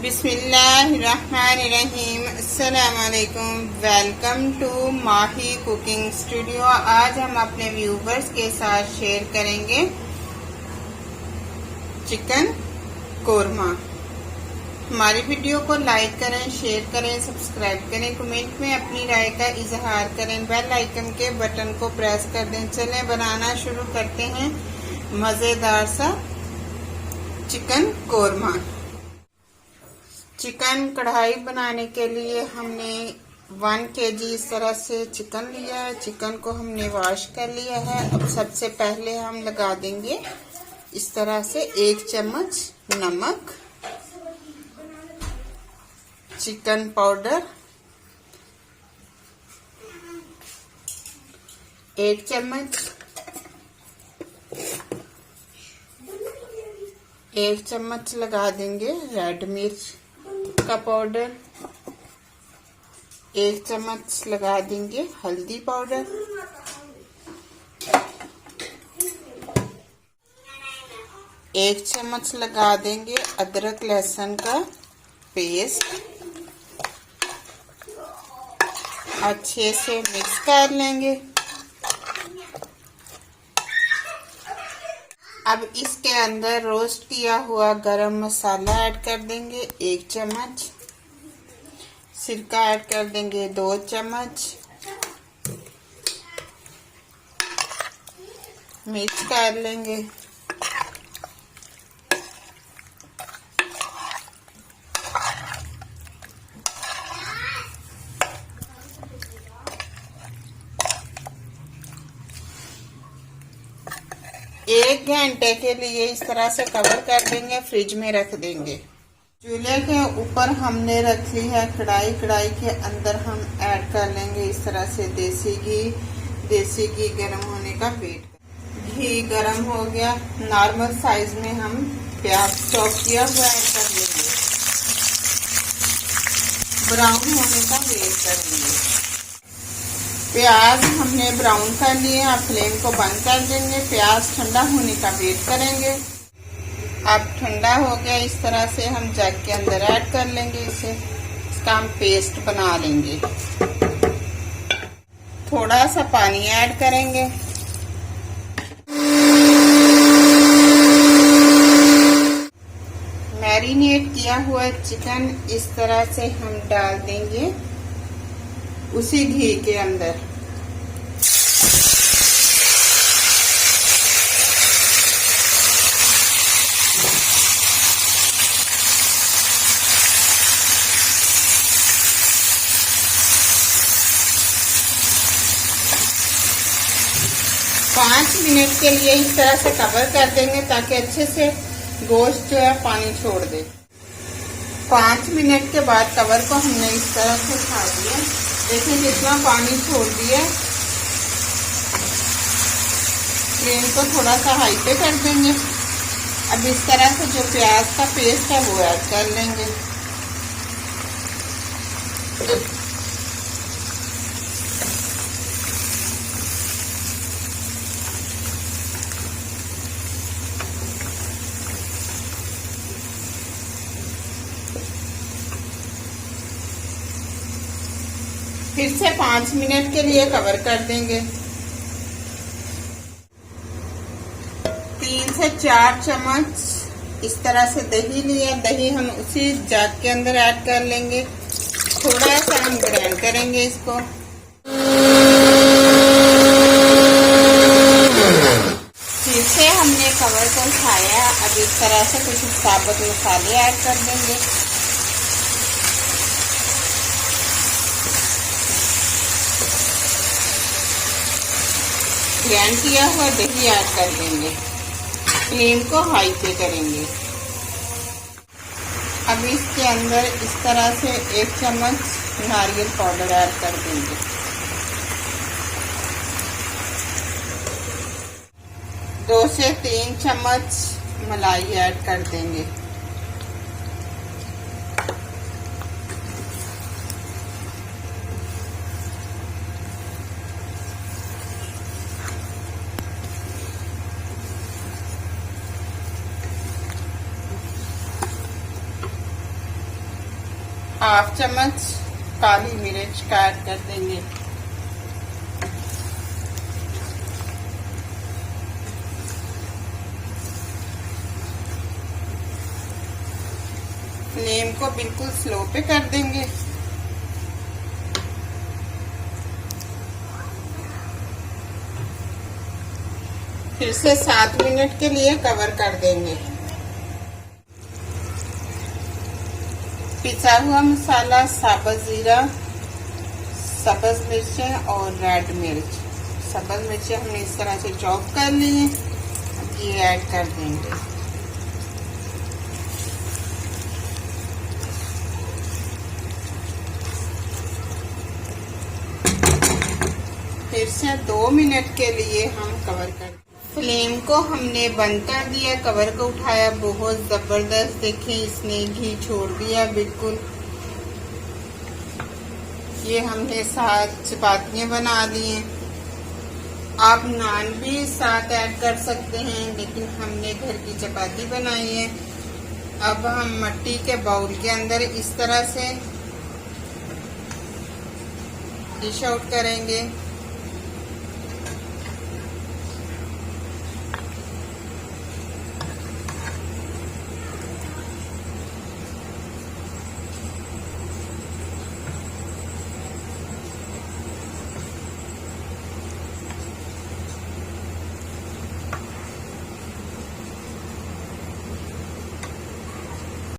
बिस्मिल्लाहिर्रहमानिर्रहीम। अस्सलाम वालेकुम। Welcome to Mahi cooking studio. आज हम अपने व्यूवर्स के साथ शेयर करेंगे चिकन कोरमा। हमारी वीडियो को लाइक करें, शेयर करें, सब्सक्राइब करें, कमेंट में अपनी राय का इजहार करें, बेल आइकन के बटन को प्रेस कर दें। चलें बनाना शुरू करते हैं मज़ेदार सा चिकन कोरमा। चिकन कढ़ाई बनाने के लिए हमने 1 kg इस तरह से चिकन लिया है। चिकन को हमने वॉश कर लिया है। अब सबसे पहले हम लगा देंगे इस तरह से 1 चम्मच नमक, चिकन पाउडर 1 चम्मच, 1 चम्मच लगा देंगे रेड मिर्च का पाउडर, 1 चम्मच लगा देंगे हल्दी पाउडर, 1 चम्मच लगा देंगे अदरक लहसुन का पेस्ट। अच्छे से मिक्स कर लेंगे। अब इसके अंदर रोस्ट किया हुआ गरम मसाला ऐड कर देंगे 1 चम्मच, सिरका ऐड कर देंगे 2 चम्मच, मिक्स कर लेंगे। एक घंटे के लिए इस तरह से कवर कर देंगे, फ्रिज में रख देंगे। चूल्हे के ऊपर हमने रख ली है कढ़ाई। कढ़ाई के अंदर हम ऐड कर लेंगे इस तरह से देसी घी। देसी घी गर्म होने का वेट। घी गर्म हो गया। नॉर्मल साइज में हम प्याज चॉप किया हुआ ऐड कर लेंगे। ब्राउन होने का वेट करेंगे। प्याज हमने ब्राउन कर लिए। आप फ्लेम को बंद कर देंगे। प्याज ठंडा होने का वेट करेंगे। अब ठंडा हो गया। इस तरह से हम जग के अंदर ऐड कर लेंगे। इसका हम पेस्ट बना लेंगे। थोड़ा सा पानी ऐड करेंगे। मैरिनेट किया हुआ चिकन इस तरह से हम डाल देंगे उसी घी के अंदर। पाँच मिनट के लिए इस तरह से कवर कर देंगे ताकि अच्छे से गोश्त जो है पानी छोड़ दे। 5 मिनट के बाद कवर को हमने इस तरह से उठा दिया। देखिए कितना पानी छोड़ दिया। फ्लेम को थोड़ा सा हाई पे कर देंगे। अब इस तरह से जो प्याज का पेस्ट है वो ऐड कर लेंगे। फिर से 5 मिनट के लिए कवर कर देंगे। 3 से 4 चम्मच इस तरह से दही लिया। दही हम उसी जग के अंदर ऐड कर लेंगे। थोड़ा सा हम ग्राइंड करेंगे इसको। फिर से हमने कवर को उठाया। अब इस तरह से कुछ साबुत मसाले ऐड कर देंगे। ग्राइंड किया हुआ दही ऐड कर देंगे। फ्लेम को हाई पे करेंगे। अब इसके अंदर इस तरह से 1 चम्मच नारियल पाउडर ऐड कर देंगे। 2 से 3 चम्मच मलाई ऐड कर देंगे। हाफ चम्मच काली मिर्च का ऐड कर देंगे। फ्लेम को बिल्कुल स्लो पे कर देंगे। फिर से 7 मिनट के लिए कवर कर देंगे। पिसा हुआ मसाला, साबुत जीरा, सब्ज मिर्चें और रेड मिर्च। सब्ज मिर्चें हमने इस तरह से चॉप कर ली हैं। अब ये ऐड कर देंगे। फिर से 2 मिनट के लिए हम कवर कर। फ्लेम को हमने बंद कर दिया, कवर को उठाया। बहुत जबरदस्त देखें इसने घी छोड़ दिया बिल्कुल। ये हमने 7 चपातियां बना ली हैं। आप नान भी साथ ऐड कर सकते हैं, लेकिन हमने घर की चपाती बनाई है। अब हम मट्टी के बाउल के अंदर इस तरह से डिश आउट करेंगे।